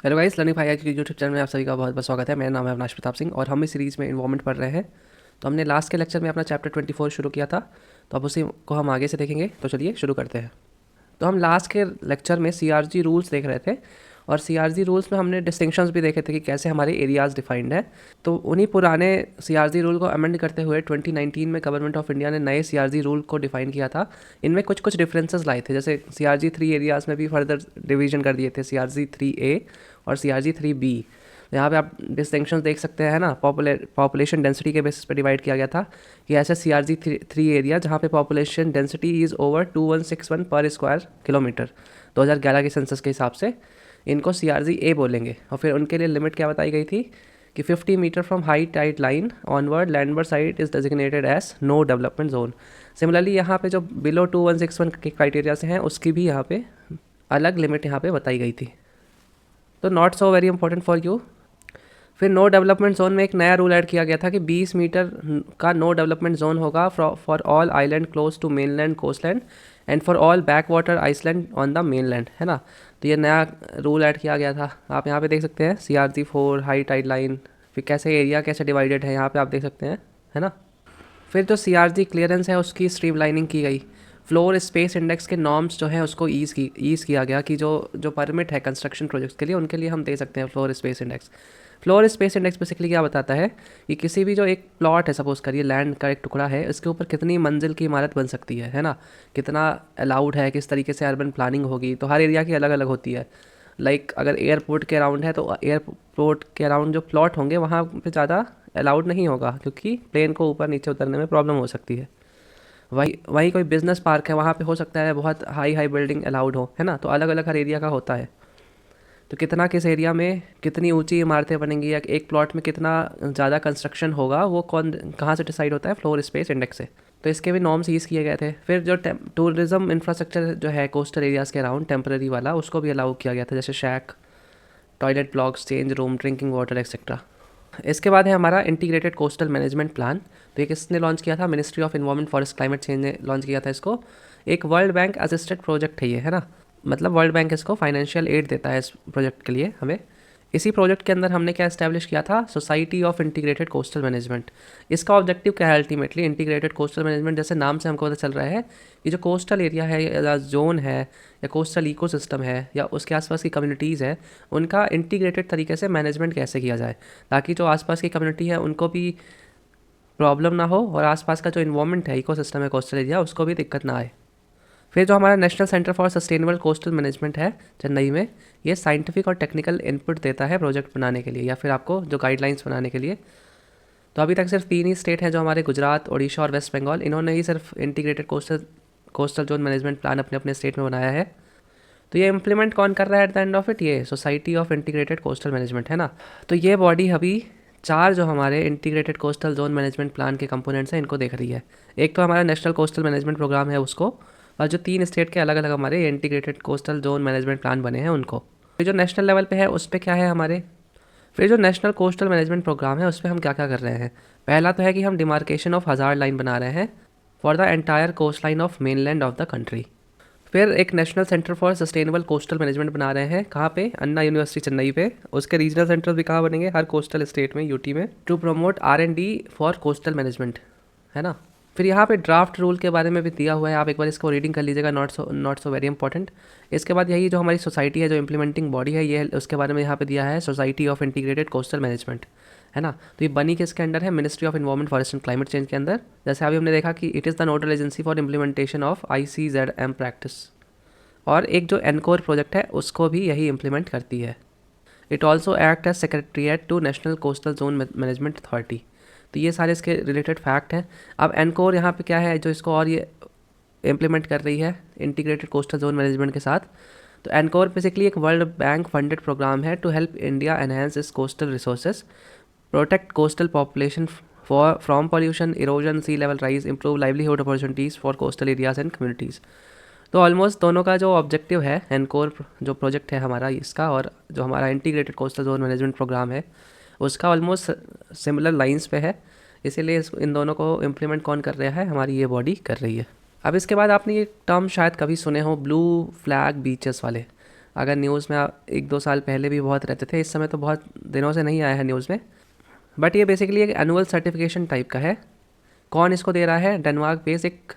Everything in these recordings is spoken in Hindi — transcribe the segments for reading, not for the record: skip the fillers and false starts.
हेलो गाइस, लर्निंग भाई की यूट्यूब चैनल में आप सभी का बहुत बहुत स्वागत है। मेरा नाम है अविनाश प्रताप सिंह और हम इस सीरीज़ में इन्वॉल्वमेंट पढ़ रहे हैं। तो हमने लास्ट के लेक्चर में अपना चैप्टर 24 शुरू किया था, तो अब उसी को हम आगे से देखेंगे। तो चलिए शुरू करते हैं। तो हम लास्ट के लेक्चर में सीआरजी रूल्स देख रहे थे और सीआरजी रूल्स में हमने डिस्टिंक्शंस भी देखे थे कि कैसे हमारे एरियाज़ डिफाइंड है। तो उन्हीं पुराने सीआरजी रूल को अमेंड करते हुए 2019 में गवर्नमेंट ऑफ इंडिया ने नए सीआरजी रूल को डिफाइन किया था। इनमें कुछ कुछ डिफरेंसेस लाए थे, जैसे सीआरजी 3 एरियाज़ में भी फर्दर डिवीजन कर दिए थे, सीआरजी 3A और सीआरजी 3B। यहाँ पे आप डिस्टिंक्शंस देख सकते हैं ना, पॉपुलेशन डेंसिटी के बेसिस पे डिवाइड किया गया था कि ऐसे सीआरजी 3 एरिया जहाँ पे पॉपुलेशन डेंसिटी इज़ ओवर 2161 पर स्क्वायर किलोमीटर 2011 के सेंसस के हिसाब से इनको सीआरजी ए बोलेंगे। और फिर उनके लिए लिमिट क्या बताई गई थी कि 50 meter from high tide line onward landward side is designated as no development zone. Similarly यहाँ पे जो बिलो 2161 के क्राइटेरिया से हैं उसकी भी यहाँ पे अलग लिमिट यहाँ पे बताई गई थी। तो not so very important for you. फिर नो डेवलपमेंट जोन में एक नया रूल ऐड किया गया था कि 20 मीटर का नो डेवलपमेंट जोन होगा for all island close to mainland coastland and for all backwater island on the mainland, है ना। तो ये नया रूल ऐड किया गया था। आप यहाँ पे देख सकते हैं CRG 4 हाई टाइड लाइन, फिर कैसे एरिया कैसे डिवाइडेड है यहाँ पे आप देख सकते हैं, है ना। फिर जो CRG क्लियरेंस है उसकी स्ट्रीमलाइनिंग की गई। फ्लोर स्पेस इंडेक्स के नॉर्म्स जो हैं उसको ईज़ किया गया कि जो जो परमिट है कंस्ट्रक्शन प्रोजेक्ट्स के लिए उनके लिए हम दे सकते हैं floor space index. Floor space index basically क्या बताता है कि किसी भी जो एक प्लॉट है, सपोज करिए लैंड का एक टुकड़ा है, इसके ऊपर कितनी मंजिल की इमारत बन सकती है ना, कितना अलाउड है, किस तरीके से अर्बन प्लानिंग होगी। तो हर एरिया की अलग अलग होती है। लाइक अगर एयरपोर्ट के अराउंड है तो एयरपोर्ट के अराउंड जो प्लॉट होंगे वहाँ पे ज़्यादा अलाउड नहीं होगा, क्योंकि प्लेन को ऊपर नीचे उतरने में प्रॉब्लम हो सकती है। वही वही कोई बिजनेस पार्क है, वहाँ पे हो सकता है बहुत हाई हाई बिल्डिंग अलाउड हो, है ना। तो अलग अलग हर एरिया का होता है। तो कितना किस एरिया में कितनी ऊंची इमारतें बनेंगी या एक प्लॉट में कितना ज़्यादा कंस्ट्रक्शन होगा, वो कौन कहाँ से डिसाइड होता है, फ्लोर स्पेस इंडेक्स से। तो इसके भी नॉर्म्स यूज़ किए गए थे। फिर जो टूरिज्म इंफ्रास्ट्रक्चर जो है कोस्टल एरियाज़ के अराउंड टेम्पररी वाला, उसको भी अलाउ किया गया था, जैसे shack, toilet blocks, change room, drinking water etcetera. इसके बाद है हमारा इंटीग्रेटेड कोस्टल मैनेजमेंट प्लान। तो ये किसने लॉन्च किया था? Ministry of environment forest climate change ने लॉन्च किया था इसको। एक वर्ल्ड बैंक असिस्टेड प्रोजेक्ट है ये, है ना। मतलब वर्ल्ड बैंक इसको फाइनेंशियल एड देता है इस प्रोजेक्ट के लिए हमें। इसी प्रोजेक्ट के अंदर हमने क्या इस्टेब्लिश किया था? Society of integrated coastal management. इसका ऑब्जेक्टिव क्या है अल्टीमेटली? इंटीग्रेटेड कोस्टल मैनेजमेंट, जैसे नाम से हमको पता चल रहा है कि जो कोस्टल एरिया है या जोन है या कोस्टल इकोसिस्टम है या उसके आसपास की कम्युनिटीज़ है, उनका इंटीग्रेटेड तरीके से मैनेजमेंट कैसे किया जाए, ताकि जो आसपास की कम्युनिटी है उनको भी प्रॉब्लम ना हो और आसपास का जो इन्वायरमेंट है, इकोसिस्टम है कोस्टल एरिया, उसको भी दिक्कत ना आए। फिर जो हमारा national centre for sustainable coastal management है चेन्नई में, ये साइंटिफिक और टेक्निकल इनपुट देता है प्रोजेक्ट बनाने के लिए या फिर आपको जो गाइडलाइंस बनाने के लिए। तो अभी तक सिर्फ 3 ही स्टेट हैं जो हमारे, गुजरात, ओडिशा और वेस्ट बंगाल, इन्होंने ही सिर्फ integrated coastal zone management plan अपने अपने स्टेट में बनाया है। तो ये इम्प्लीमेंट कौन कर रहा है at the end of it? ये society of integrated coastal management, है ना। तो ये बॉडी अभी 4 जो हमारे integrated coastal zone management plan के कंपोनेंट्स हैं इनको देख रही है। एक तो हमारा नेशनल कोस्टल मैनेजमेंट प्रोग्राम है उसको, और जो 3 स्टेट के अलग अलग हमारे integrated coastal zone management plan बने हैं उनको। फिर जो नेशनल लेवल पे है उस पर क्या है हमारे? फिर जो नेशनल कोस्टल मैनेजमेंट प्रोग्राम है उस पर हम क्या क्या कर रहे हैं? पहला तो है कि हम डिमार्केशन ऑफ हज़ार्ड लाइन बना रहे हैं for the entire coast line of mainland of the country. फिर एक national centre for sustainable coastal management बना रहे हैं, कहाँ पे? अन्ना यूनिवर्सिटी चेन्नई पे। उसके रीजनल सेंटर्स भी कहाँ बनेंगे? हर कोस्टल स्टेट में, यूटी में, to promote R&D for coastal management, है ना। फिर यहाँ पे ड्राफ्ट रूल के बारे में भी दिया हुआ है, आप एक बार इसको रीडिंग कर लीजिएगा, नॉट सो वेरी इंपॉर्टेंट। इसके बाद यही जो हमारी सोसाइटी है, जो इंप्लीमेंटिंग बॉडी है, ये उसके बारे में यहाँ पे दिया है society of integrated coastal management, है ना। तो ये बनी किसके अंडर है? Ministry of environment forest and climate change के अंदर। जैसे अभी हमने देखा कि it is the nodal agency for implementation of ICZM practice. और एक जो एनकोर प्रोजेक्ट है उसको भी यही इम्प्लीमेंट करती है। It also act as secretariat to national coastal zone management authority. तो ये सारे इसके रिलेटेड फैक्ट हैं। अब एनकोर यहाँ पे क्या है जो इसको और ये इम्प्लीमेंट कर रही है इंटीग्रेटेड कोस्टल जोन मैनेजमेंट के साथ? तो एनकोर बेसिकली एक वर्ल्ड बैंक फंडेड प्रोग्राम है to help India enhance is coastal resources, protect coastal population from pollution, erosion, sea level rise, improve livelihood opportunities for coastal areas and communities. तो ऑलमोस्ट दोनों का जो ऑब्जेक्टिव है, एनकोर जो प्रोजेक्ट है हमारा इसका और जो हमारा integrated coastal zone management programme है उसका, ऑलमोस्ट सिमिलर लाइंस पे है। इसीलिए इन दोनों को इम्प्लीमेंट कौन कर रहा है? हमारी ये बॉडी कर रही है। अब इसके बाद आपने ये टर्म शायद कभी सुने हो, ब्लू फ्लैग बीचेस वाले। अगर न्यूज़ में एक दो साल पहले भी बहुत रहते थे, इस समय तो बहुत दिनों से नहीं आया है न्यूज़ में। बट ये बेसिकली एक एनुअल सर्टिफिकेशन टाइप का है। कौन इसको दे रहा है? डेनमार्क बेस्ड एक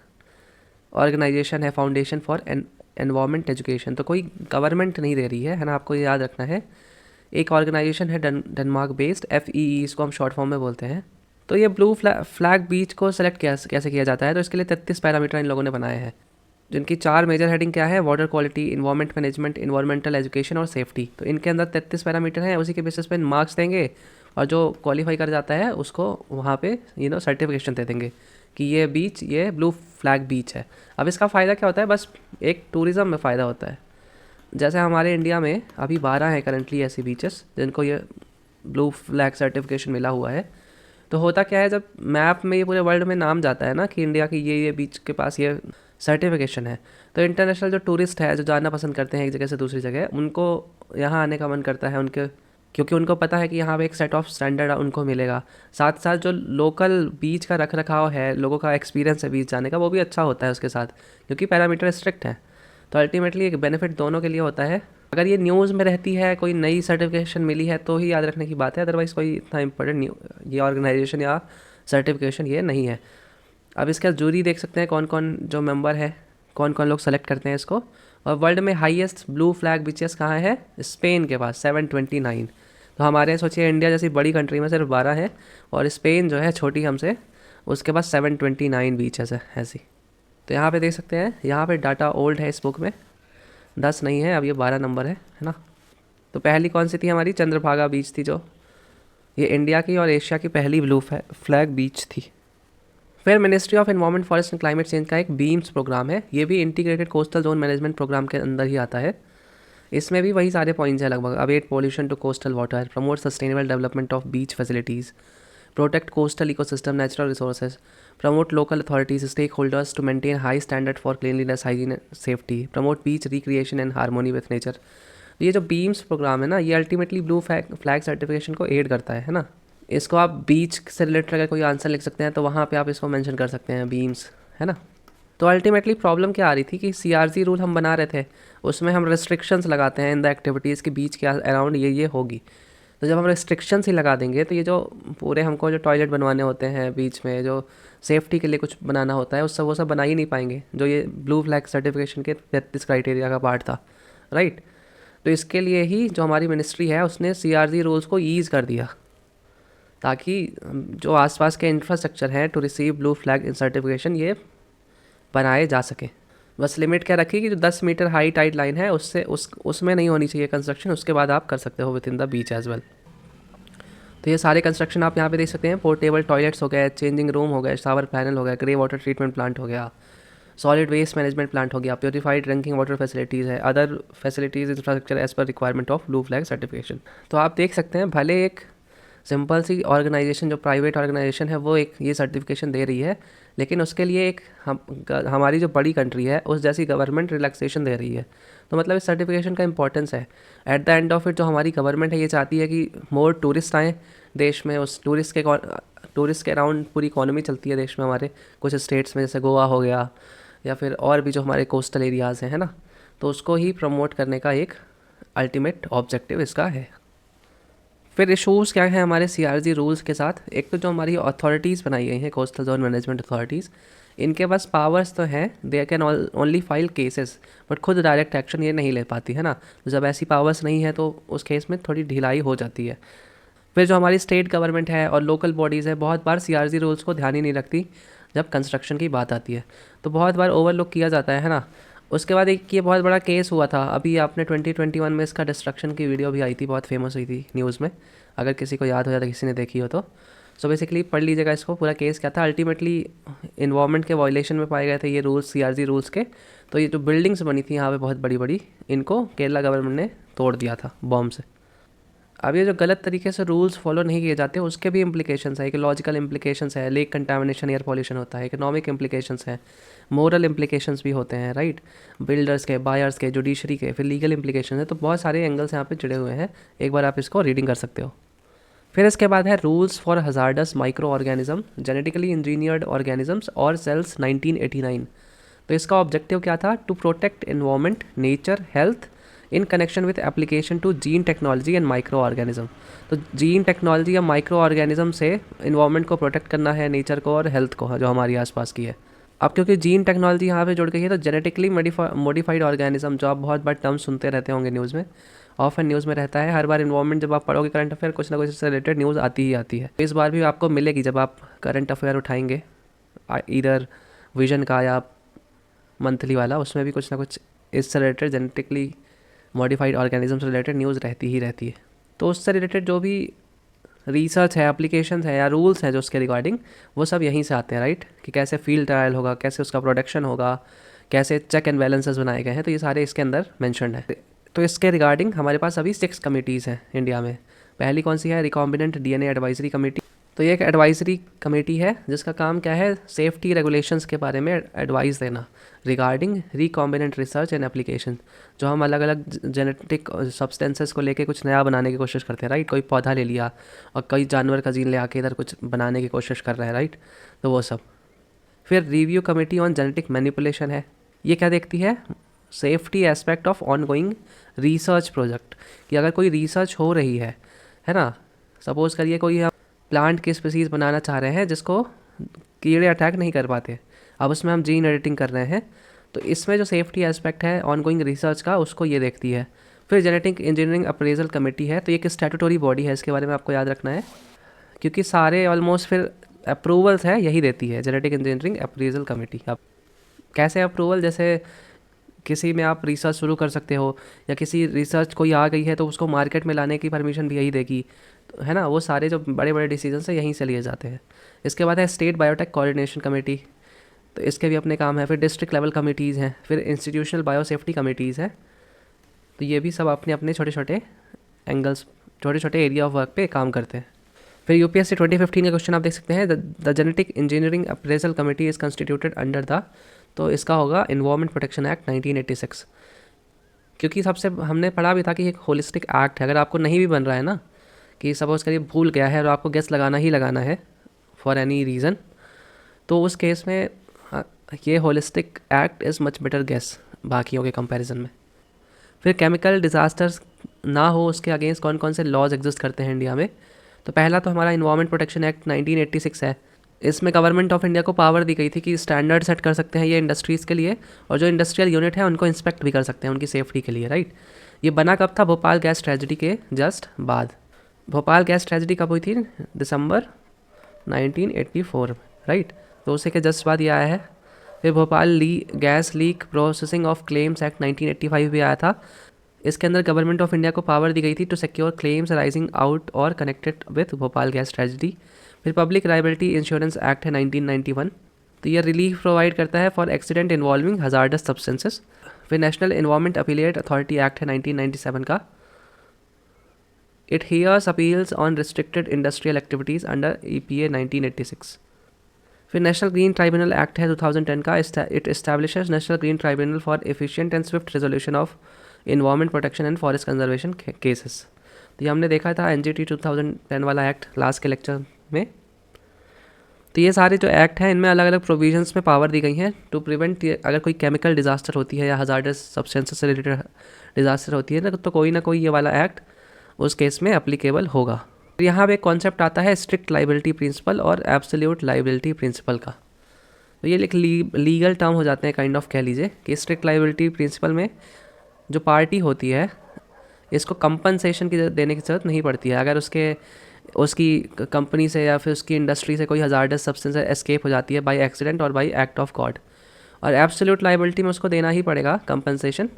ऑर्गेनाइजेशन है, फाउंडेशन फॉर एनवायरमेंट एजुकेशन। तो कोई गवर्नमेंट नहीं दे रही है ना, आपको ये याद रखना है। एक ऑर्गेनाइजेशन है डेनमार्क बेस्ड, FEE इसको हम शॉर्ट फॉर्म में बोलते हैं। तो ये ब्लू फ्लैग बीच को सेलेक्ट कैसे किया जाता है? तो इसके लिए 33 पैरामीटर इन लोगों ने बनाए हैं, जिनकी 4 मेजर हेडिंग क्या है? Water quality, environment management, environmental education और सेफ्टी। तो इनके अंदर 33 पैरामीटर हैं, उसी के बेसिस पे मार्क्स देंगे और जो क्वालिफाई कर जाता है उसको वहाँ पे सर्टिफिकेशन दे देंगे कि ये ब्लू फ्लैग बीच है। अब इसका फ़ायदा क्या होता है? बस एक टूरिज़्म में फ़ायदा होता है। जैसे हमारे इंडिया में अभी 12 हैं करंटली ऐसी बीचेस जिनको ये ब्लू फ्लैग सर्टिफिकेशन मिला हुआ है। तो होता क्या है, जब मैप में ये पूरे वर्ल्ड में नाम जाता है ना कि इंडिया की ये बीच के पास ये सर्टिफिकेशन है, तो इंटरनेशनल जो टूरिस्ट है, जो जाना पसंद करते हैं एक जगह से दूसरी जगह, उनको यहाँ आने का मन करता है उनके, क्योंकि उनको पता है कि यहाँ पे एक सेट ऑफ स्टैंडर्ड उनको मिलेगा। साथ साथ जो लोकल बीच का रख रखाव है, लोगों का एक्सपीरियंस है बीच जाने का, वो भी अच्छा होता है उसके साथ, क्योंकि पैरामीटर स्ट्रिक्ट है। तो अल्टीमेटली एक बेनिफिट दोनों के लिए होता है। अगर ये न्यूज़ में रहती है, कोई नई सर्टिफिकेशन मिली है तो ही याद रखने की बात है, अदरवाइज़ कोई इतना इंपॉर्टेंट ये ऑर्गेनाइजेशन या सर्टिफिकेशन ये नहीं है। अब इसका जूरी देख सकते हैं कौन कौन जो मेंबर है, कौन कौन लोग सेलेक्ट करते हैं इसको। और वर्ल्ड में हाईएस्ट ब्लू फ्लैग बीचेस कहाँ है? स्पेन के पास 729। तो हमारे सोचिए इंडिया जैसी बड़ी कंट्री में सिर्फ 12 है, और स्पेन जो है छोटी हमसे, उसके पास 729 बीचेस है ऐसी। तो यहाँ पे देख सकते हैं, यहाँ पे डाटा ओल्ड है इस बुक में, 10 नहीं है, अब ये 12 नंबर है ना। तो पहली कौन सी थी हमारी? चंद्रभागा बीच थी, जो ये इंडिया की और एशिया की पहली ब्लू फ्लैग बीच थी। फिर ministry of environment, forest and climate change का एक बीम्स प्रोग्राम है, ये भी integrated coastal zone management programme के अंदर ही आता है। इसमें भी वही सारे पॉइंट्स हैं लगभग। Abate pollution to coastal water, promote sustainable development of beach facilities, protect coastal ecosystem natural resources, promote local authorities stakeholders to maintain high standard for cleanliness, hygiene and safety, promote beach recreation and harmony with nature. ये जो बीम्स प्रोग्राम है ना, ये अल्टीमेटली ब्लू फ्लैग सर्टिफिकेशन को एड करता है ना। इसको आप बीच से रिलेटेड अगर कोई आंसर लिख सकते हैं तो वहाँ पे आप इसको मेंशन कर सकते हैं, बीम्स, है ना। तो अल्टीमेटली प्रॉब्लम क्या आ रही थी कि CRZ रूल हम बना रहे थे, उसमें हम रिस्ट्रिक्शंस लगाते हैं इन द एक्टिविटीज़ की बीच के अराउंड ये होगी। तो जब हम रिस्ट्रिक्शंस ही लगा देंगे तो ये जो पूरे हमको जो टॉयलेट बनवाने होते हैं बीच में, जो सेफ्टी के लिए कुछ बनाना होता है, उस सब वो सब बना ही नहीं पाएंगे, जो ये ब्लू फ्लैग सर्टिफिकेशन के 33 क्राइटेरिया का पार्ट था, राइट। तो इसके लिए ही जो हमारी मिनिस्ट्री है उसने CRZ रूल्स को ईज़ कर दिया, ताकि जो आसपास के इंफ्रास्ट्रक्चर हैं to receive blue flag certification ये बनाए जा सके। बस लिमिट क्या रखी कि जो 10 मीटर हाई टाइड लाइन है उससे उसमें नहीं होनी चाहिए कंस्ट्रक्शन, उसके बाद आप कर सकते हो within the beach as well. तो ये सारे कंस्ट्रक्शन आप यहाँ पे देख सकते हैं। पोर्टेबल टॉयलेट्स हो गए, चेंजिंग रूम हो गए, शावर पैनल हो गया, ग्रे वाटर ट्रीटमेंट प्लांट हो गया, सॉलिड वेस्ट मैनेजमेंट प्लांट हो गया, प्योरीफाइड ड्रिंकिंग वाटर फैसिलिटीज़ है, other facilities infrastructure as per requirement of blue flag certification. तो आप देख सकते हैं, भले एक सिंपल सी ऑर्गेनाइजेशन जो प्राइवेट ऑर्गेनाइजेशन है वो एक ये सर्टिफिकेशन दे रही है, लेकिन उसके लिए एक हमारी जो बड़ी कंट्री है उस जैसी गवर्नमेंट रिलैक्सेशन दे रही है। तो मतलब इस सर्टिफिकेशन का इंपॉर्टेंस है। At the end of it जो हमारी गवर्नमेंट है ये चाहती है कि मोर टूरिस्ट आएँ देश में, उस टूरिस्ट के अराउंड पूरी इकॉनमी चलती है देश में हमारे कुछ स्टेट्स में, जैसे गोवा हो गया या फिर और भी जो हमारे कोस्टल एरियाज़ हैं, है ना। तो उसको ही प्रमोट करने का एक अल्टीमेट ऑब्जेक्टिव इसका है। फिर इशूज़ क्या है हमारे CRZ रूल्स के साथ? एक तो जो हमारी अथॉरिटीज़ बनाई गई हैं, कोस्टल जोन मैनेजमेंट अथॉरिटीज़, इनके पास पावर्स तो हैं, they can only file cases, but खुद डायरेक्ट एक्शन ये नहीं ले पाती, है ना। तो जब ऐसी पावर्स नहीं है तो उस केस में थोड़ी ढिलाई हो जाती है। फिर जो हमारी स्टेट गवर्नमेंट है और लोकल बॉडीज़ है, बहुत बार CRZ रूल्स को ध्यान ही नहीं रखती जब कंस्ट्रक्शन की बात आती है, तो बहुत बार ओवरलुक किया जाता है ना। उसके बाद एक ये बहुत बड़ा केस हुआ था, अभी आपने 2021 में इसका डिस्ट्रक्शन की वीडियो भी आई थी, बहुत फेमस हुई थी न्यूज़ में, अगर किसी को याद हो जाता, किसी ने देखी हो तो। सो बेसिकली पढ़ लीजिएगा इसको, पूरा केस क्या था। अल्टीमेटली इन्वायरमेंट के वायलेशन में पाए गए थे ये रूल्स, CRZ रूल्स के। तो ये जो बिल्डिंग्स बनी थी यहाँ पे बहुत बड़ी बड़ी, इनको केरला गवर्नमेंट ने तोड़ दिया था बॉम्ब से। अब ये जो गलत तरीके से रूल्स फॉलो नहीं किए जाते उसके भी इम्प्लीकेशंस है, इकोलॉजिकल इम्प्लीकेशंस है, लेक कंटामिनेशन, एयर पॉल्यूशन होता है, इकोनॉमिक इम्प्लीकेशंस हैं, मोरल इम्प्लीकेशंस भी होते हैं, राइट, बिल्डर्स के, बायर्स के, जुडिशरी के, फिर लीगल इम्प्लीकेशन है। तो बहुत सारे एंगल्स यहाँ पे जुड़े हुए हैं, एक बार आप इसको रीडिंग कर सकते हो। फिर इसके बाद है rules for hazardous microorganism, genetically engineered organisms और सेल्स 1989। तो इसका ऑब्जेक्टिव क्या था? To protect environment, nature, health, in connection with application to gene technology and microorganism. तो जीन टेक्नोलॉजी या माइक्रो ऑर्गेनिज्म से इन्वायरमेंट को प्रोटेक्ट करना है, नेचर को और हेल्थ को जो हमारी आसपास की है। अब क्योंकि जीन टेक्नोलॉजी यहाँ पे जुड़ गई है तो जेनेटिकली मॉडिफाइड ऑर्गेनिज्म, जो आप बहुत बार टर्म सुनते रहते होंगे न्यूज़ में, ऑफन न्यूज़ में रहता है, हर बार इन्वायरमेंट जब आप पढ़ोगे करंट अफेयर कुछ ना कुछ इससे रिलेटेड न्यूज़ आती ही आती है। इस बार भी आपको मिलेगी जब आप करंट अफेयर उठाएंगे इधर विजन का या मंथली वाला, उसमें भी कुछ ना कुछ इससे रिलेटेड जेनेटिकली मॉडिफाइड ऑर्गेनिज्म से रिलेटेड न्यूज़ रहती ही रहती है। तो उससे रिलेटेड जो भी रिसर्च है, एप्लीकेशंस है या रूल्स हैं जो उसके रिगार्डिंग, वो सब यहीं से आते हैं, राइट। कि कैसे फील्ड ट्रायल होगा, कैसे उसका प्रोडक्शन होगा, कैसे चेक एंड बैलेंसेस बनाए गए हैं, तो ये सारे इसके अंदर मैंशनड है। तो इसके रिगार्डिंग हमारे पास अभी 6 कमेटीज़ हैं इंडिया में। पहली कौन सी है, रिकॉम्बिनेंट डीएनए एडवाइजरी कमेटी। तो ये एक एडवाइजरी कमेटी है जिसका काम क्या है, सेफ्टी रेगुलेशंस के बारे में एडवाइस देना regarding recombinant research and application. जो हम अलग अलग जेनेटिक सब्सटेंसेस को लेके कुछ नया बनाने की कोशिश करते हैं, राइट। कोई पौधा ले लिया और कई जानवर का जीन ले आके इधर कुछ बनाने की कोशिश कर रहे हैं, राइट। तो वो सब। फिर review committee on genetic manipulation है। ये क्या देखती है, safety aspect of on going research project. कि अगर कोई रिसर्च हो रही है ना, सपोज करिए कोई हम प्लांट की स्पीसीज़ बनाना चाह रहे हैं जिसको कीड़े अटैक नहीं कर पाते, अब उसमें हम जीन एडिटिंग कर रहे हैं, तो इसमें जो सेफ्टी एस्पेक्ट है ऑन गोइंग रिसर्च का, उसको ये देखती है। फिर जेनेटिक इंजीनियरिंग अप्रेजल कमेटी है। तो ये एक स्टैट्यूटरी बॉडी है, इसके बारे में आपको याद रखना है, क्योंकि सारे ऑलमोस्ट फिर अप्रूवल्स है यही देती है, जेनेटिक इंजीनियरिंग अप्रेजल कमेटी। अब कैसे अप्रूवल, जैसे किसी में आप रिसर्च शुरू कर सकते हो या किसी रिसर्च कोई आ गई है तो उसको मार्केट में लाने की परमिशन भी यही देगी, है ना। वो सारे जो बड़े बड़े डिसीजन है यहीं से लिए जाते हैं। इसके बाद है स्टेट बायोटेक कोऑर्डिनेशन कमेटी। तो इसके भी अपने काम है। फिर डिस्ट्रिक्ट लेवल कमेटीज़ हैं। फिर इंस्टीट्यूशनल बायोसेफ्टी कमेटीज़ हैं। तो ये भी सब अपने अपने छोटे छोटे एंगल्स, छोटे छोटे एरिया ऑफ वर्क पे काम करते हैं। फिर यूपीएससी 2015 का क्वेश्चन आप देख सकते हैं, the genetic engineering appraisal committee is constituted under the, तो इसका होगा इन्वायरमेंट प्रोटेक्शन एक्ट 1986। क्योंकि सबसे हमने पढ़ा भी था कि एक होलिस्टिक एक्ट है। अगर आपको नहीं भी बन रहा है ना, कि सपोज़ करिए भूल गया है और आपको गेस लगाना ही लगाना है फॉर एनी रीज़न, तो उस केस में ये holistic act is much better guess बाकियों के कंपैरिजन में। फिर केमिकल डिज़ास्टर्स ना हो उसके अगेंस्ट कौन कौन से लॉज एग्जिस्ट करते हैं इंडिया में। तो पहला तो हमारा इन्वायरमेंट प्रोटेक्शन एक्ट 1986 है। इसमें गवर्नमेंट ऑफ इंडिया को पावर दी गई थी कि स्टैंडर्ड सेट कर सकते हैं ये इंडस्ट्रीज़ के लिए, और जो इंडस्ट्रियल यूनिट है उनको इंस्पेक्ट भी कर सकते हैं उनकी सेफ्टी के लिए, राइट। ये बना कब था, भोपाल गैस ट्रेजिडी के जस्ट बाद। भोपाल गैस ट्रेजिडी कब हुई थी, दिसंबर 1984, राइट। तो उसी के जस्ट बाद ये आया है। फिर Bhopal gas leak processing of claims act 1985 भी आया था। इसके अंदर गवर्नमेंट ऑफ इंडिया को पावर दी गई थी to secure claims rising out और connected with Bhopal gas tragedy. फिर पब्लिक लाइबिलिटी इंश्योरेंस एक्ट है 1991। तो ये रिलीफ प्रोवाइड करता है for accident involving hazardous substances. फिर national environment appellate authority act है 1997 का। It hears appeals on restricted industrial activities under EPA 1986। फिर नेशनल ग्रीन ट्राइब्यूनल एक्ट है 2010 का। It establishes national green tribunal for efficient and Swift resolution of environment protection and forest conservation cases. तो ये हमने देखा था NGT 2010 वाला एक्ट लास्ट के लेक्चर में। तो ये सारे जो एक्ट हैं इनमें अलग अलग प्रोविजंस में पावर दी गई हैं टू प्रिवेंट, अगर कोई केमिकल डिज़ास्टर होती है या हजार्डस सब्सटेंसेस से रिलेटेड डिज़ास्टर होती है ना, तो कोई ना कोई ये वाला एक्ट उस केस में एप्लीकेबल होगा। यहाँ पे एक कॉन्सेप्ट आता है स्ट्रिक्ट लाइबिलिटी प्रिंसिपल और एब्सोल्यूट लाइबिलिटी प्रिंसिपल का। तो ये एक लीगल टर्म हो जाते हैं काइंड ऑफ, कह लीजिए कि स्ट्रिक्ट लाइबिलिटी प्रिंसिपल में जो पार्टी होती है इसको कंपनसेशन की देने की ज़रूरत नहीं पड़ती है अगर उसकी कंपनी से या फिर उसकी इंडस्ट्री से कोई हजार्डस सब्सटेंस एस्केप हो जाती है बाय एक्सीडेंट और बाय एक्ट ऑफ गॉड। और एब्सोल्यूट लाइबिलिटी में उसको देना ही पड़ेगा कंपनसेशन,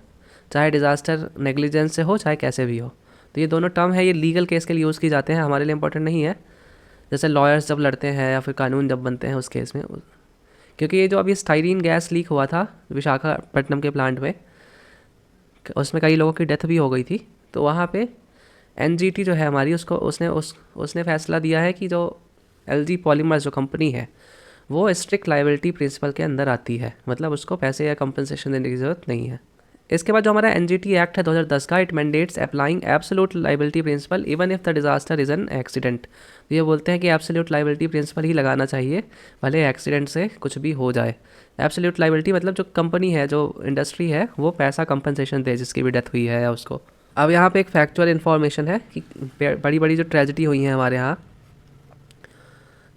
चाहे डिज़ास्टर नेग्लिजेंस से हो चाहे कैसे भी हो। तो ये दोनों टर्म है, ये लीगल केस के लिए यूज़ की जाते हैं, हमारे लिए इंपॉर्टेंट नहीं है। जैसे लॉयर्स जब लड़ते हैं या फिर कानून जब बनते हैं उस केस में, क्योंकि ये जो अभी स्टाइरीन गैस लीक हुआ था विशाखापट्टनम के प्लांट में, उसमें कई लोगों की डेथ भी हो गई थी। तो वहाँ पे NGT जो है हमारी, उसने फैसला दिया है कि जो LG पॉलीमर्स जो कंपनी है वो स्ट्रिक्ट लाइबिलिटी प्रिंसिपल के अंदर आती है, मतलब उसको पैसे या कंपनसेशन देने की ज़रूरत नहीं है। इसके बाद जो हमारा एनजीटी एक्ट है 2010 का, it mandates applying absolute liability principle even if the disaster is an accident. तो ये बोलते हैं कि एब्सोल्यूट लाइबिलिटी प्रिंसिपल ही लगाना चाहिए भले एक्सीडेंट से कुछ भी हो जाए। एब्सोल्यूट लाइबिलिटी मतलब जो कंपनी है, जो इंडस्ट्री है, वो पैसा कंपनसेशन दे जिसकी भी डेथ हुई है उसको। अब यहाँ पे एक फैक्चुअल इन्फॉर्मेशन है कि बड़ी बड़ी जो ट्रेजिडी हुई है हमारे यहाँ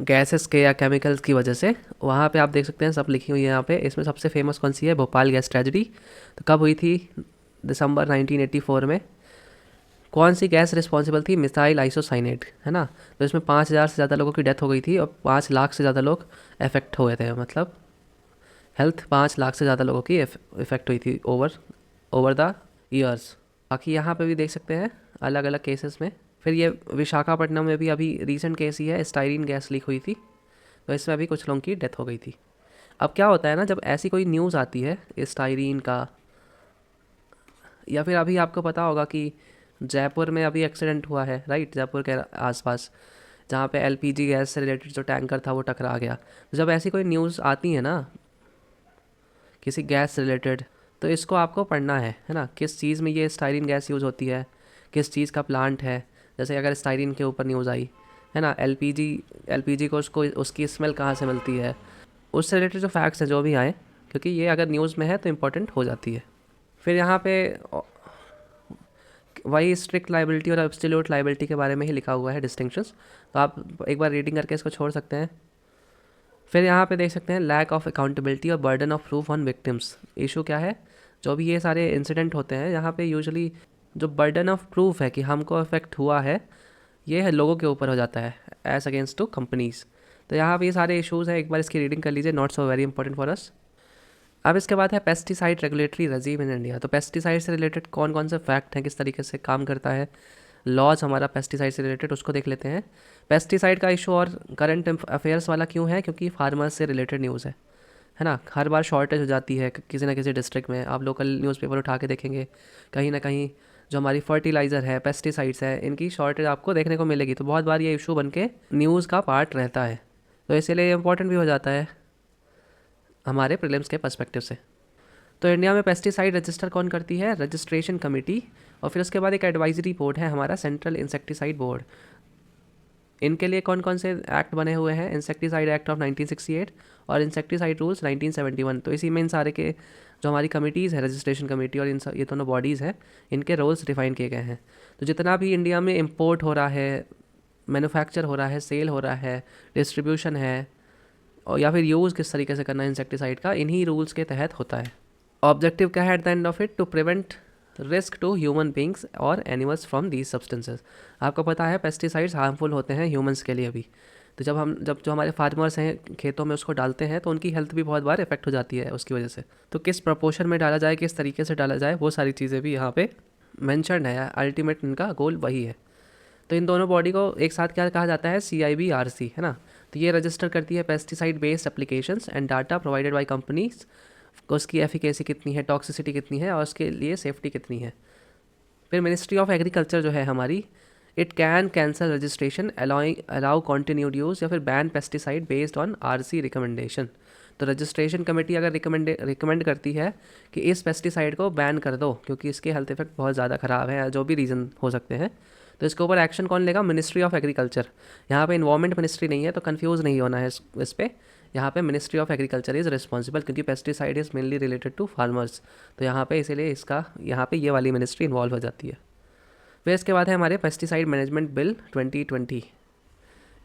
गैसेस के या केमिकल्स की वजह से, वहाँ पे आप देख सकते हैं सब लिखी हुई है यहाँ पे। इसमें सबसे फेमस कौन सी है? Bhopal gas tragedy. तो कब हुई थी? दिसंबर 1984 में। कौन सी गैस रिस्पॉन्सिबल थी? मिसाइल आइसोसाइनेट, है ना। तो इसमें 5,000 से ज़्यादा लोगों की डेथ हो गई थी और 5 लाख से ज़्यादा लोग अफेक्ट हुए थे। मतलब हेल्थ 5 लाख से ज़्यादा लोगों की इफेक्ट हुई थी ओवर द ईयर्स। बाकी यहाँ पे भी देख सकते हैं अलग अलग केसेस में। फिर ये विशाखापट्टनम में भी अभी रीसेंट केस ही है, स्टाइरीन गैस लीक हुई थी, तो इसमें अभी कुछ लोगों की डेथ हो गई थी। अब क्या होता है ना, जब ऐसी कोई न्यूज़ आती है स्टाइरीन का, या फिर अभी आपको पता होगा कि जयपुर में अभी एक्सीडेंट हुआ है, राइट, जयपुर के आसपास, जहाँ पे एलपीजी गैस से रिलेटेड जो टैंकर था वो टकरा गया। तो जब ऐसी कोई न्यूज़ आती है ना किसी गैस से रिलेटेड, तो इसको आपको पढ़ना है ना, किस चीज़ में ये स्टाइरीन गैस यूज़ होती है, किस चीज़ का प्लांट है। जैसे अगर स्टाइरीन के ऊपर न्यूज़ आई है ना, एलपीजी को उसको उसकी स्मेल कहाँ से मिलती है, उससे रिलेटेड जो फैक्ट्स हैं जो भी आए, क्योंकि ये अगर न्यूज़ में है तो इम्पोर्टेंट हो जाती है। फिर यहाँ पे वही स्ट्रिक्ट लाइबिलिटी और एब्सोल्यूट लाइबिलिटी के बारे में ही लिखा हुआ है डिस्टिंक्शंस, तो आप एक बार रीडिंग करके इसको छोड़ सकते हैं। फिर यहाँ पे देख सकते हैं लैक ऑफ अकाउंटेबिलिटी और burden of proof on victims. Issue क्या है? जो भी ये सारे इंसिडेंट होते हैं यहाँ पे यूजुअली जो बर्डन ऑफ प्रूफ है कि हमको अफेक्ट हुआ है, ये है लोगों के ऊपर हो जाता है एज अगेंस्ट टू कंपनीज़। तो यहाँ पे ये सारे इश्यूज़ हैं, एक बार इसकी रीडिंग कर लीजिए, not so very important for us. अब इसके बाद है पेस्टिसाइड रेगुलेटरी रजीम इन इंडिया। तो पेस्टिसाइड से रिलेटेड कौन कौन से फैक्ट हैं, किस तरीके से काम करता है लॉज हमारा पेस्टिसाइड से रिलेटेड, उसको देख लेते हैं। पेस्टिसाइड का इशू और करंट अफेयर्स वाला क्यों है? क्योंकि फार्मर्स से रिलेटेड न्यूज़ है ना। हर बार शॉर्टेज हो जाती है किसी ना किसी डिस्ट्रिक्ट में। आप लोकल न्यूज़पेपर उठा के देखेंगे, कहीं ना कहीं जो हमारी फर्टिलाइज़र है, पेस्टिसाइड्स है, इनकी शॉर्टेज आपको देखने को मिलेगी। तो बहुत बार ये इशू बन के न्यूज़ का पार्ट रहता है, तो इसीलिए इंपॉर्टेंट भी हो जाता है हमारे प्रीलिम्स के पर्सपेक्टिव से। तो इंडिया में पेस्टिसाइड रजिस्टर कौन करती है? Registration committee. और फिर उसके बाद एक एडवाइजरी बोर्ड है हमारा, सेंट्रल इंसेक्टिसाइड बोर्ड। इनके लिए कौन कौन से एक्ट बने हुए हैं? इंसेक्टिसाइड एक्ट ऑफ 1968 और इंसेक्टिसाइड रूल्स 1971। तो इसी में इन सारे के जो हमारी कमिटीज़ है, रजिस्ट्रेशन कमेटी और ये दोनों बॉडीज़ हैं, इनके रोल्स डिफाइन किए गए हैं। तो जितना भी इंडिया में इम्पोर्ट हो रहा है, मैन्युफैक्चर हो रहा है, सेल हो रहा है, डिस्ट्रीब्यूशन है, और या फिर यूज़ किस तरीके से करना है इंसेक्टिसाइड का, इन्हीं रूल्स के तहत होता है। ऑब्जेक्टिव क्या है at the end of it? To prevent risk to human beings और एनिमल्स फ्रॉम दीज सब्सटेंसेस। आपको पता है पेस्टिसाइड्स हार्मफुल होते हैं ह्यूमंस के लिए भी। तो जब जो हमारे फार्मर्स हैं खेतों में उसको डालते हैं, तो उनकी हेल्थ भी बहुत बार इफेक्ट हो जाती है उसकी वजह से। तो किस प्रपोर्शन में डाला जाए, किस तरीके से डाला जाए, वो सारी चीज़ें भी यहाँ पे मैंशनड है। अल्टीमेट इनका गोल वही है। तो इन दोनों बॉडी को एक साथ क्या कहा जाता है? CIBRC, है ना। तो ये रजिस्टर करती है pesticide based applications and data provided by companies, उसकी एफिकेसी कितनी है, टॉक्सिसिटी कितनी है और उसके लिए सेफ्टी कितनी है। फिर मिनिस्ट्री ऑफ एग्रीकल्चर जो है हमारी, it can cancel registration, allow continued use या फिर ban pesticide based on RC recommendation. तो रजिस्ट्रेशन कमेटी अगर रिकमेंड करती है कि इस पेस्टिसाइड को बैन कर दो क्योंकि इसके हेल्थ इफेक्ट बहुत ज़्यादा ख़राब है, जो भी रीज़न हो सकते हैं, तो इसके ऊपर एक्शन कौन लेगा? Ministry of agriculture. यहाँ पे इन्वायरमेंट मिनिस्ट्री नहीं है, तो कंफ्यूज नहीं होना है इस पर। यहाँ पे ministry of agriculture is responsible, क्योंकि pesticide is mainly related to farmers. तो यहाँ पे इसीलिए यहाँ पे ये वाली मिनिस्ट्री इन्वॉल्व हो जाती है। फिर इसके बाद है हमारे पेस्टिसाइड मैनेजमेंट बिल 2020।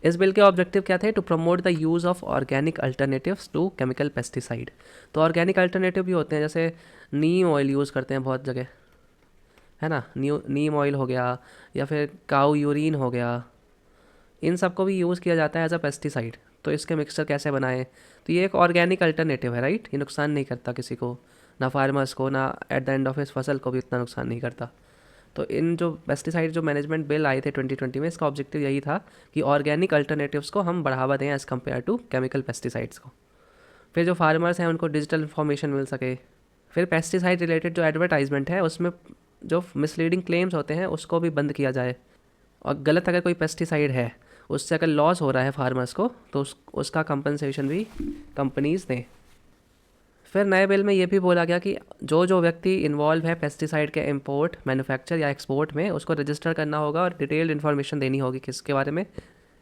इस बिल के ऑब्जेक्टिव क्या थे? To promote the use of organic alternatives to chemical pesticide. तो ऑर्गेनिक अल्टरनेटिव भी होते हैं, जैसे नीम ऑयल यूज़ करते हैं बहुत जगह, है ना। नीम ऑयल हो गया या फिर काऊ यूरिन हो गया, इन सब को भी यूज़ किया जाता है एज अ पेस्टिसाइड। तो इसके मिक्सचर कैसे बनाएं? तो ये एक ऑर्गेनिक अल्टरनेटिव है, राइट। ये नुकसान नहीं करता किसी को, ना फार्मर्स को, ना एट द एंड ऑफ इस फसल को भी इतना नुकसान नहीं करता। तो इन जो पेस्टिसाइड जो मैनेजमेंट बिल आए थे 2020 में, इसका ऑब्जेक्टिव यही था कि ऑर्गेनिक अल्टरनेटिव्स को हम बढ़ावा दें as compared to chemical pesticides को। फिर जो फार्मर्स हैं उनको डिजिटल इन्फॉर्मेशन मिल सके। फिर पेस्टिसाइड रिलेटेड जो एडवर्टाइजमेंट है उसमें जो मिसलीडिंग क्लेम्स होते हैं उसको भी बंद किया जाए। और गलत अगर कोई पेस्टिसाइड है, उससे अगर लॉस हो रहा है फार्मर्स को, तो उसका कंपनसेशन भी कंपनीज दें। फिर नए बिल में ये भी बोला गया कि जो जो व्यक्ति इन्वॉल्व है पेस्टिसाइड के इंपोर्ट, मैन्युफैक्चर या एक्सपोर्ट में, उसको रजिस्टर करना होगा और डिटेल्ड इन्फॉर्मेशन देनी होगी किसके बारे में,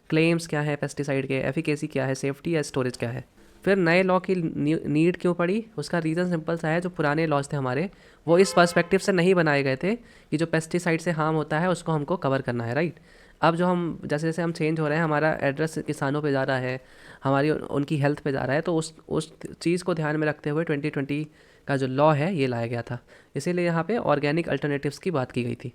क्लेम्स क्या है पेस्टिसाइड के, एफिकेसी क्या है, सेफ्टी या स्टोरेज क्या है। फिर नए लॉ की नीड क्यों पड़ी, उसका रीज़न सिंपल सा है, जो पुराने लॉज थे हमारे वो इस पर्सपेक्टिव से नहीं बनाए गए थे कि जो पेस्टिसाइड से हार्म होता है उसको हमको कवर करना है, राइट। अब जो हम जैसे जैसे हम चेंज हो रहे हैं, हमारा एड्रेस किसानों पे जा रहा है, हमारी उनकी हेल्थ पे जा रहा है, तो उस चीज़ को ध्यान में रखते हुए 2020 का जो लॉ है ये लाया गया था। इसीलिए यहाँ पे ऑर्गेनिक अल्टरनेटिव्स की बात की गई थी।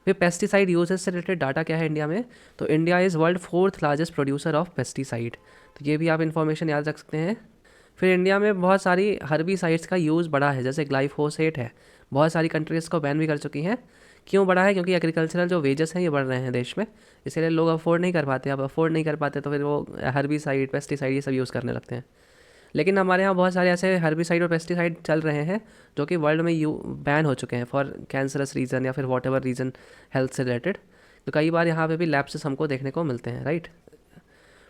फिर पेस्टिसाइड यूजेस से रिलेटेड डाटा क्या है इंडिया में, तो India is world 4th largest producer of pesticide, तो ये भी आप इन्फॉर्मेशन याद रख सकते हैं। फिर इंडिया में बहुत सारी हर्बिसाइड्स का यूज़ बढ़ा है, जैसे ग्लाइफोसेट है, बहुत सारी कंट्रीज़ को बैन भी कर चुकी हैं। क्यों बढ़ा है, क्योंकि एग्रीकल्चरल जो वेजेस हैं ये बढ़ रहे हैं देश में, इसीलिए लोग अफोर्ड नहीं कर पाते। अब अफोर्ड नहीं कर पाते तो फिर वो हर्बिसाइड, पेस्टिसाइड ये सब यूज़ करने लगते हैं। लेकिन हमारे यहाँ बहुत सारे ऐसे हर्बिसाइड और पेस्टिसाइड चल रहे हैं जो कि वर्ल्ड में बैन हो चुके हैं फॉर कैंसरस रीज़न या फिर वॉट एवर रीज़न हेल्थ से रिलेटेड। तो कई बार यहाँ पे भी लैप्सेस हमको देखने को मिलते हैं, राइट।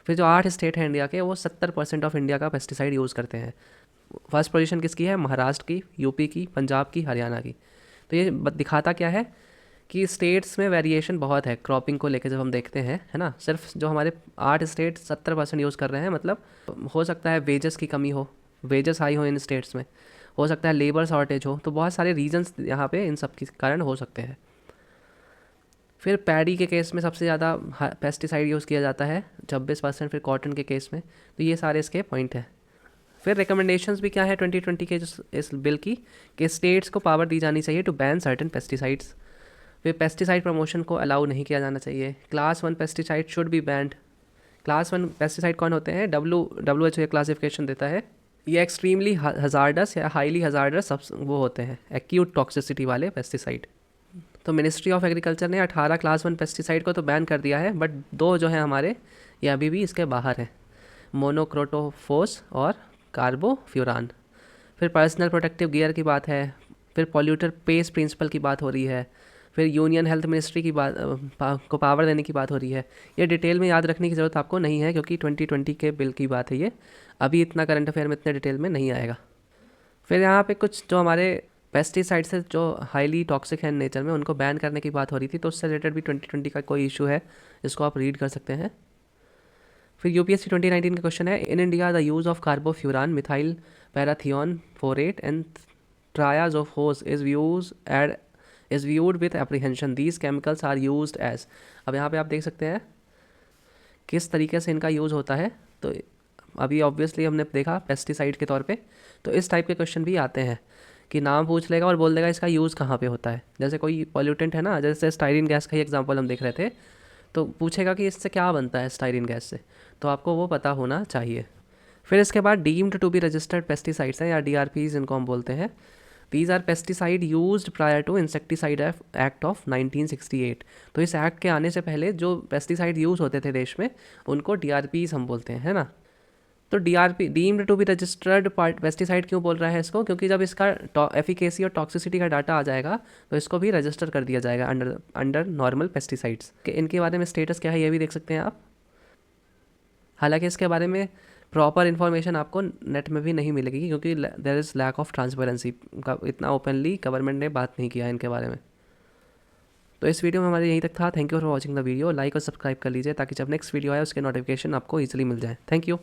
फिर जो 8 स्टेट हैं इंडिया के, वो 70% ऑफ इंडिया का पेस्टिसाइड यूज़ करते हैं। फर्स्ट पोजीशन किसकी है, महाराष्ट्र की, यूपी की, पंजाब की, हरियाणा की। तो ये दिखाता क्या है कि स्टेट्स में वेरिएशन बहुत है क्रॉपिंग को लेकर। जब हम देखते हैं, है ना, सिर्फ जो हमारे 8 स्टेट 70% यूज़ कर रहे हैं, मतलब हो सकता है वेजेस की कमी हो, वेजेस हाई हो इन स्टेट्स में, हो सकता है लेबर शॉर्टेज हो, तो बहुत सारे रीजंस यहाँ पे इन सब के कारण हो सकते हैं। फिर पैडी के केस में सबसे ज़्यादा पेस्टिसाइड यूज़ किया जाता है 26%, फिर कॉटन के केस में। तो ये सारे इसके पॉइंट हैं। फिर रिकमेंडेशंस भी क्या है 2020 के इस बिल की, कि स्टेट्स को पावर दी जानी चाहिए टू बैन सर्टेन पेस्टिसाइड्स। फिर पेस्टिसाइड प्रमोशन को अलाउ नहीं किया जाना चाहिए। Class 1 pesticide should be band. Class 1 pesticide कौन होते हैं, WHO क्लासिफिकेशन देता है, ये एक्सट्रीमली हजार्डस या हाईली हजार्डस वो होते हैं, एक्यूट टॉक्सिसिटी वाले पेस्टिसाइड। तो मिनिस्ट्री ऑफ एग्रीकल्चर ने 18 क्लास 1 पेस्टिसाइड को तो बैन कर दिया है, बट 2 जो हैं हमारे, ये अभी भी इसके बाहर हैं, मोनोक्रोटोफोस और कार्बोफ्यूरान। फिर पर्सनल प्रोटेक्टिव गियर की बात है। फिर पॉल्यूटर पेस प्रिंसिपल की बात हो रही है। फिर यूनियन हेल्थ मिनिस्ट्री की बात को पावर देने की बात हो रही है। ये डिटेल में याद रखने की ज़रूरत आपको नहीं है, क्योंकि 2020 के बिल की बात है ये, अभी इतना करंट अफेयर में इतने डिटेल में नहीं आएगा। फिर यहाँ पे कुछ जो हमारे पेस्टिसाइड से जो हाईली टॉक्सिक है नेचर में, उनको बैन करने की बात हो रही थी, तो उससे रिलेटेड भी 2020 का कोई इशू है, इसको आप रीड कर सकते हैं। फिर यूपीएससी 2019 का क्वेश्चन है, in India the use of carbofuran, methyl parathion phorate and triazophos is viewed with apprehension, these chemicals are used as. अब यहाँ पे आप देख सकते हैं किस तरीके से इनका यूज़ होता है। तो अभी ऑब्वियसली हमने देखा पेस्टिसाइड के तौर पे, तो इस टाइप के क्वेश्चन भी आते हैं कि नाम पूछ लेगा और बोल देगा इसका यूज़ कहाँ पे होता है। जैसे कोई पॉल्यूटेंट है ना, जैसे स्टाइरिन गैस का ही एग्जांपल हम देख रहे थे, तो पूछेगा कि इससे क्या बनता है स्टाइरिन गैस से, तो आपको वो पता होना चाहिए। फिर इसके बाद deemed to be registered pesticides हैं, या DRPs इनको हम बोलते हैं। These are pesticide used prior to insecticide act of 1968। तो इस एक्ट के आने से पहले जो पेस्टिसाइड यूज़ होते थे देश में, उनको DRPs हम बोलते हैं, है ना। तो DRP deemed to be registered pesticide क्यों बोल रहा है इसको, क्योंकि जब इसका एफिकेसी और टॉक्सिसिटी का डाटा आ जाएगा तो इसको भी रजिस्टर कर दिया जाएगा अंडर नॉर्मल पेस्टिसाइड्स। इनके बारे में स्टेटस क्या है ये भी देख सकते हैं आप। हालांकि इसके बारे में प्रॉपर इन्फॉर्मेशन आपको नेट में भी नहीं मिलेगी, क्योंकि there is lack of transparency का, इतना ओपनली गवर्नमेंट ने बात नहीं किया इनके बारे में। तो इस वीडियो में हमारे यहीं तक था। Thank you for watching the video. Like और सब्सक्राइब कर लीजिए ताकि जब नेक्स्ट वीडियो आए उसके नोटिफिकेशन आपको ईजिली मिल जाए। Thank you.